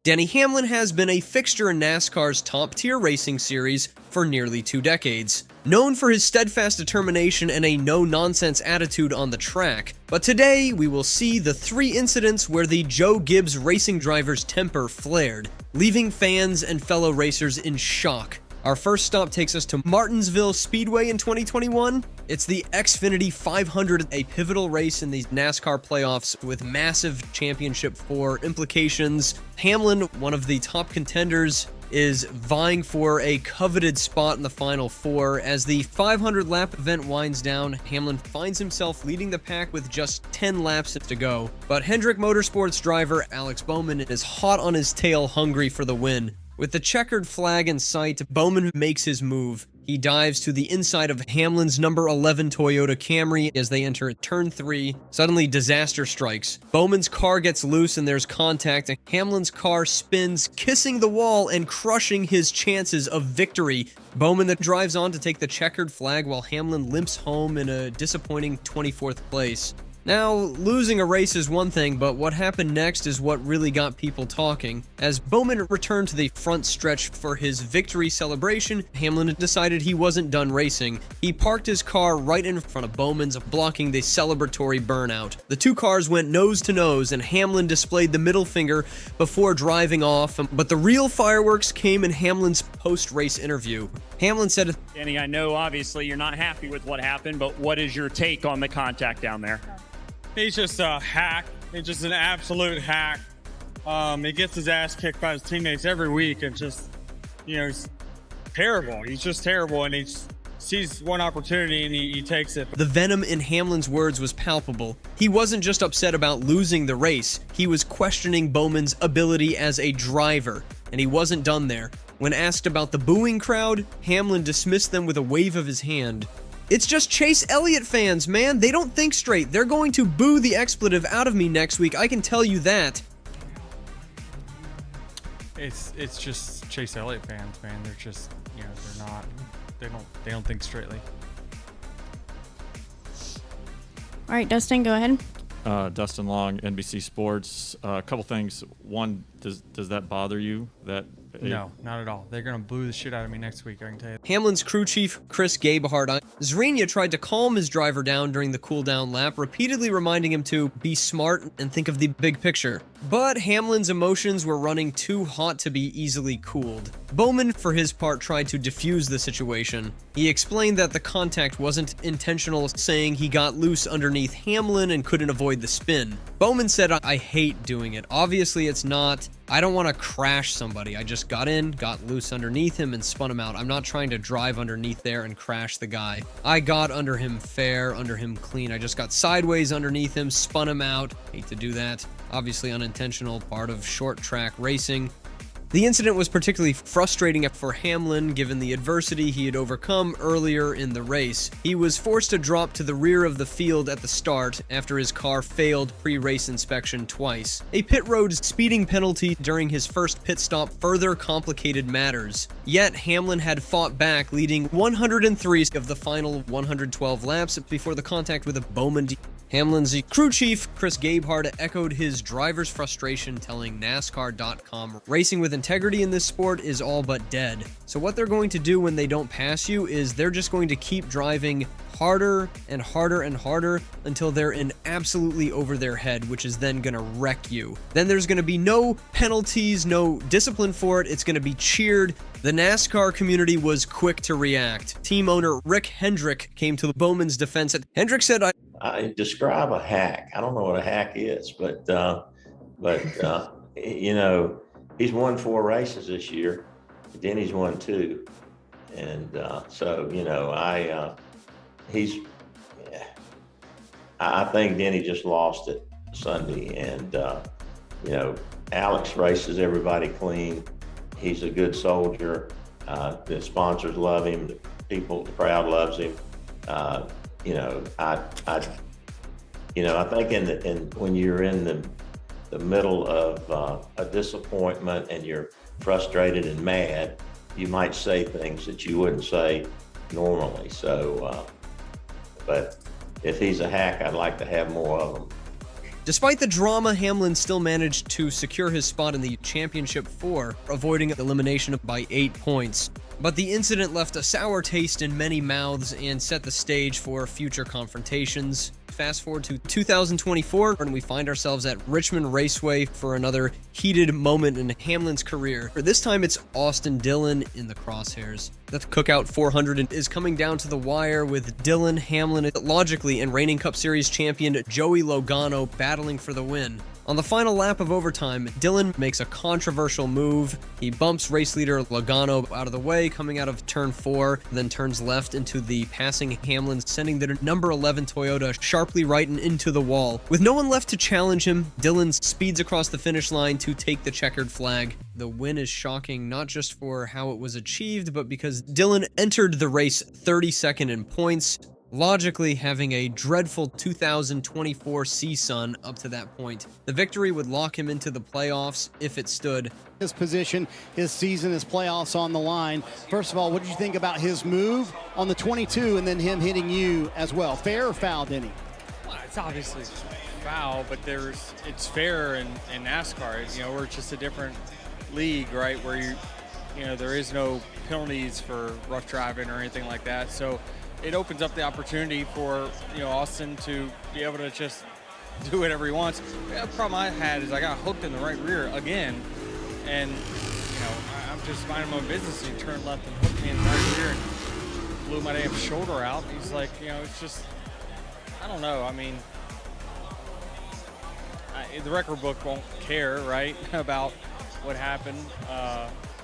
Denny Hamlin has been a fixture in NASCAR's top-tier racing series for nearly 2 decades, known for his steadfast determination and a no-nonsense attitude on the track. But today, we will see the 3 incidents where the Joe Gibbs racing driver's temper flared, leaving fans and fellow racers in shock. Our first stop takes us to Martinsville Speedway in 2021. It's the Xfinity 500, a pivotal race in the NASCAR playoffs with massive championship 4 implications. Hamlin, one of the top contenders, is vying for a coveted spot in the Final 4. As the 500-lap event winds down, Hamlin finds himself leading the pack with just 10 laps to go. But Hendrick Motorsports driver Alex Bowman is hot on his tail, hungry for the win. With the checkered flag in sight, Bowman makes his move. He dives to the inside of Hamlin's number 11 Toyota Camry as they enter turn 3. Suddenly, disaster strikes. Bowman's car gets loose and there's contact, and Hamlin's car spins, kissing the wall and crushing his chances of victory. Bowman then drives on to take the checkered flag while Hamlin limps home in a disappointing 24th place. Now, losing a race is one thing, but what happened next is what really got people talking. As Bowman returned to the front stretch for his victory celebration, Hamlin decided he wasn't done racing. He parked his car right in front of Bowman's, blocking the celebratory burnout. The 2 cars went nose to nose, and Hamlin displayed the middle finger before driving off, but the real fireworks came in Hamlin's post-race interview. Hamlin said, "Denny, I know obviously you're not happy with what happened, but what is your take on the contact down there?" He's just a hack. He's just an absolute hack. He gets his ass kicked by his teammates every week, and just, he's terrible. He's just terrible, and he sees one opportunity and he takes it. The venom in Hamlin's words was palpable. He wasn't just upset about losing the race, he was questioning Bowman's ability as a driver, and he wasn't done there. When asked about the booing crowd, Hamlin dismissed them with a wave of his hand. "It's just Chase Elliott fans, man. They don't think straight. They're going to boo the expletive out of me next week. I can tell you that." It's just Chase Elliott fans, man. They're just, they don't think straightly. All right, Dustin, go ahead. Dustin Long, NBC Sports. A couple things. One, does that bother you? No, not at all. They're going to boo the shit out of me next week, I can tell you. Hamlin's crew chief, Chris Gabehart, Zrina tried to calm his driver down during the cool-down lap, repeatedly reminding him to be smart and think of the big picture. But Hamlin's emotions were running too hot to be easily cooled. Bowman, for his part, tried to defuse the situation. He explained that the contact wasn't intentional, saying he got loose underneath Hamlin and couldn't avoid the spin. Bowman said, "I hate doing it. Obviously, it's not. I don't want to crash somebody. I just got in, got loose underneath him, and spun him out. I'm not trying to drive underneath there and crash the guy. I got under him fair, under him clean. I just got sideways underneath him, spun him out. Hate to do that. Obviously unintentional, part of short track racing." The incident was particularly frustrating for Hamlin given the adversity he had overcome earlier in the race. He was forced to drop to the rear of the field at the start after his car failed pre-race inspection twice. A pit road speeding penalty during his first pit stop further complicated matters. Yet Hamlin had fought back, leading 103 of the final 112 laps before the contact with a Bowman. Hamlin's crew chief, Chris Gabehart, echoed his driver's frustration, telling NASCAR.com, "Racing with integrity in this sport is all but dead. So what they're going to do when they don't pass you is they're just going to keep driving harder and harder and harder until they're in absolutely over their head, which is then going to wreck you. Then there's going to be no penalties, no discipline for it. It's going to be cheered." The NASCAR community was quick to react. Team owner Rick Hendrick came to Bowman's defense. Hendrick said, I describe a hack. I don't know what a hack is, but he's won 4 races this year. Denny's won 2, and I think Denny just lost it Sunday, and Alex races everybody clean. He's a good soldier. The sponsors love him. The crowd loves him. I think when you're in the middle of a disappointment and you're frustrated and mad, you might say things that you wouldn't say normally. So, but if he's a hack, I'd like to have more of them. Despite the drama, Hamlin still managed to secure his spot in the championship 4, avoiding elimination by 8 points. But the incident left a sour taste in many mouths and set the stage for future confrontations. Fast forward to 2024, and we find ourselves at Richmond Raceway for another heated moment in Hamlin's career. This time it's Austin Dillon in the crosshairs. The Cookout 400 is coming down to the wire with Dillon, Hamlin, logically, and reigning Cup Series champion Joey Logano battling for the win. On the final lap of overtime, Dillon makes a controversial move. He bumps race leader Logano out of the way, coming out of turn 4, then turns left into the passing Hamlin, sending the number 11 Toyota sharply right and into the wall. With no one left to challenge him, Dillon speeds across the finish line to take the checkered flag. The win is shocking, not just for how it was achieved, but because Dillon entered the race 32nd in points, logically having a dreadful 2024 CSUN up to that point. The victory would lock him into the playoffs if it stood. His position, his season, his playoffs on the line. First of all, what did you think about his move on the 22 and then him hitting you as well? Fair or foul, Denny? Well, it's obviously foul, but it's fair in NASCAR. You know, we're just a different league, right? Where there is no penalties for rough driving or anything like that. So it opens up the opportunity for, Austin to be able to just do whatever he wants. The problem I had is I got hooked in the right rear again, and, I'm just minding my own business, and he turned left and hooked me in the right rear and blew my damn shoulder out. He's like, it's just, I don't know. I mean, the record book won't care, right, about what happened.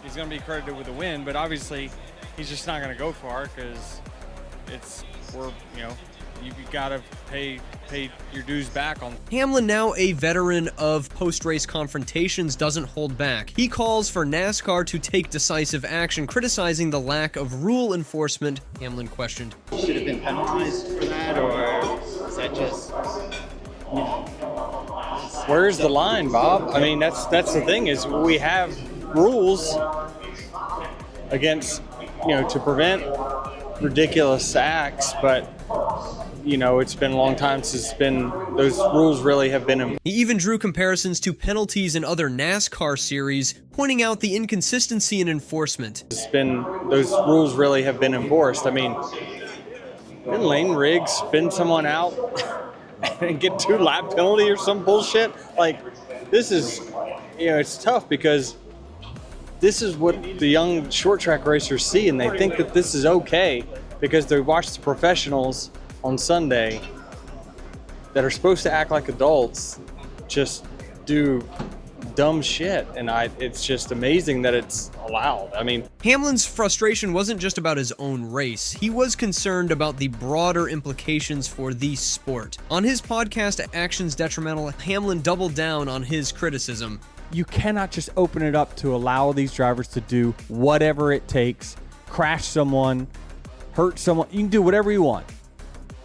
He's going to be credited with a win, but obviously he's just not going to go far because you've got to pay your dues back on. Hamlin, now a veteran of post-race confrontations, doesn't hold back. He calls for NASCAR to take decisive action, criticizing the lack of rule enforcement. Hamlin questioned, should have been penalized for that, or is that just, Where's the line, Bob? I mean, that's the thing, is we have rules against, to prevent ridiculous acts, but it's been a long time since those rules really have been. He even drew comparisons to penalties in other NASCAR series, pointing out the inconsistency in enforcement. Those rules really have been enforced. I mean, didn't Lane Riggs spin someone out and get 2-lap penalty or some bullshit? Like, this is, it's tough because this is what the young short track racers see, and they think that this is okay because they watch the professionals on Sunday that are supposed to act like adults just do dumb shit, and it's just amazing that it's allowed. I mean, Hamlin's frustration wasn't just about his own race. He was concerned about the broader implications for the sport. On his podcast, Actions Detrimental, Hamlin doubled down on his criticism. You cannot just open it up to allow these drivers to do whatever it takes, crash someone, hurt someone. You can do whatever you want.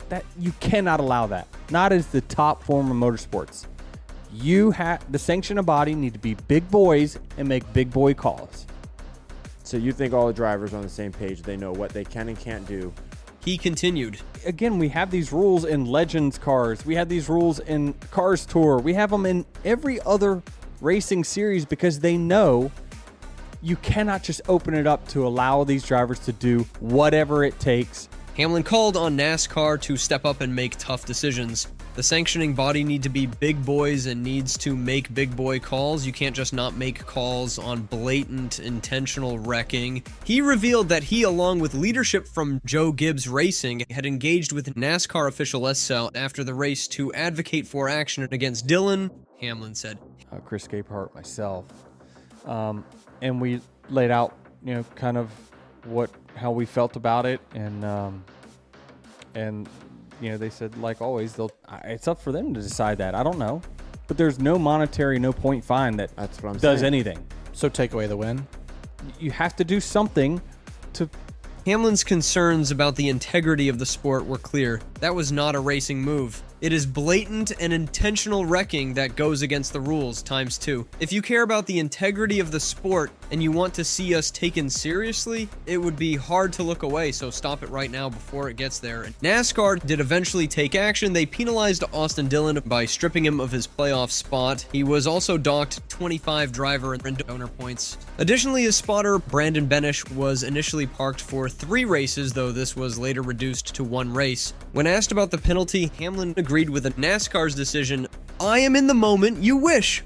That you cannot allow that. Not as the top form of motorsports. The sanctioning body need to be big boys and make big boy calls. So you think all the drivers are on the same page? They know what they can and can't do. He continued. Again, we have these rules in Legends cars. We have these rules in Cars Tour. We have them in every other racing series because they know you cannot just open it up to allow these drivers to do whatever it takes. Hamlin called on NASCAR to step up and make tough decisions. The sanctioning body need to be big boys and needs to make big boy calls. You can't just not make calls on blatant, intentional wrecking. He revealed that he, along with leadership from Joe Gibbs Racing, had engaged with NASCAR official SL after the race to advocate for action against Dillon. Hamlin said, Chris Gapehart, myself, and we laid out, kind of how we felt about it, and they said, like always, it's up for them to decide that. I don't know, but there's no monetary, no point fine that does anything. So take away the win. You have to do something to. Hamlin's concerns about the integrity of the sport were clear. That was not a racing move. It is blatant and intentional wrecking that goes against the rules times 2. If you care about the integrity of the sport and you want to see us taken seriously, it would be hard to look away, so stop it right now before it gets there. NASCAR did eventually take action. They penalized Austin Dillon by stripping him of his playoff spot. He was also docked 25 driver and owner points. Additionally, his spotter Brandon Benish was initially parked for 3 races, though this was later reduced to 1 race. When asked about the penalty, Hamlin agreed with NASCAR's decision. "I am in the moment, you wish."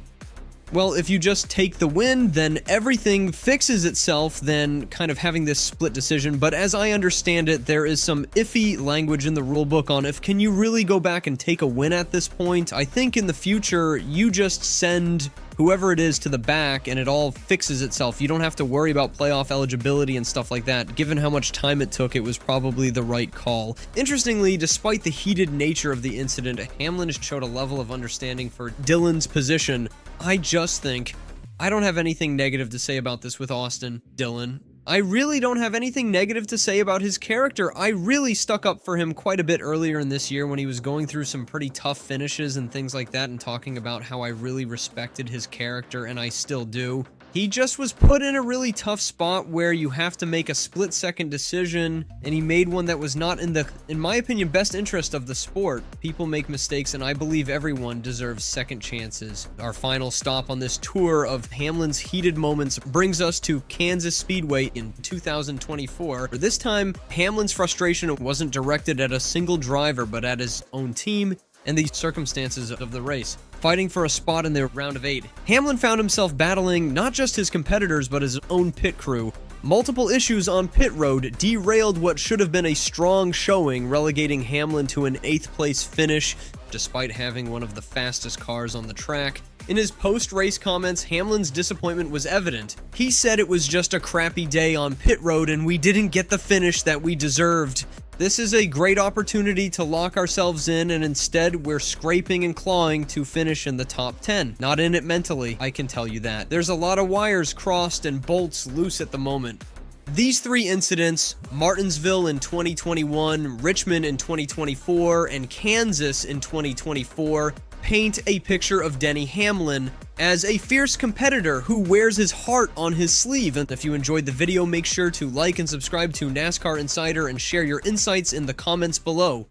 Well, if you just take the win, then everything fixes itself, then kind of having this split decision. But as I understand it, there is some iffy language in the rulebook on if can you really go back and take a win at this point. I think in the future, you just send whoever it is to the back and it all fixes itself. You don't have to worry about playoff eligibility and stuff like that. Given how much time it took, it was probably the right call. Interestingly, despite the heated nature of the incident, Hamlin showed a level of understanding for Dillon's position. I just think I don't have anything negative to say about this with Austin Dillon. I really don't have anything negative to say about his character. I really stuck up for him quite a bit earlier in this year when he was going through some pretty tough finishes and things like that and talking about how I really respected his character, and I still do. He just was put in a really tough spot where you have to make a split-second decision, and he made one that was not in my opinion, best interest of the sport. People make mistakes, and I believe everyone deserves second chances. Our final stop on this tour of Hamlin's heated moments brings us to Kansas Speedway in 2024. This time, Hamlin's frustration wasn't directed at a single driver, but at his own team and the circumstances of the race. Fighting for a spot in the round of 8, Hamlin found himself battling not just his competitors, but his own pit crew. Multiple issues on pit road derailed what should have been a strong showing, relegating Hamlin to an 8th place finish, despite having one of the fastest cars on the track. In his post-race comments, Hamlin's disappointment was evident. He said it was just a crappy day on pit road and we didn't get the finish that we deserved. This is a great opportunity to lock ourselves in, and instead we're scraping and clawing to finish in the top 10. Not in it mentally, I can tell you that. There's a lot of wires crossed and bolts loose at the moment. These 3 incidents, Martinsville in 2021, Richmond in 2024, and Kansas in 2024, paint a picture of Denny Hamlin as a fierce competitor who wears his heart on his sleeve. And if you enjoyed the video, make sure to like and subscribe to NASCAR Insider and share your insights in the comments below.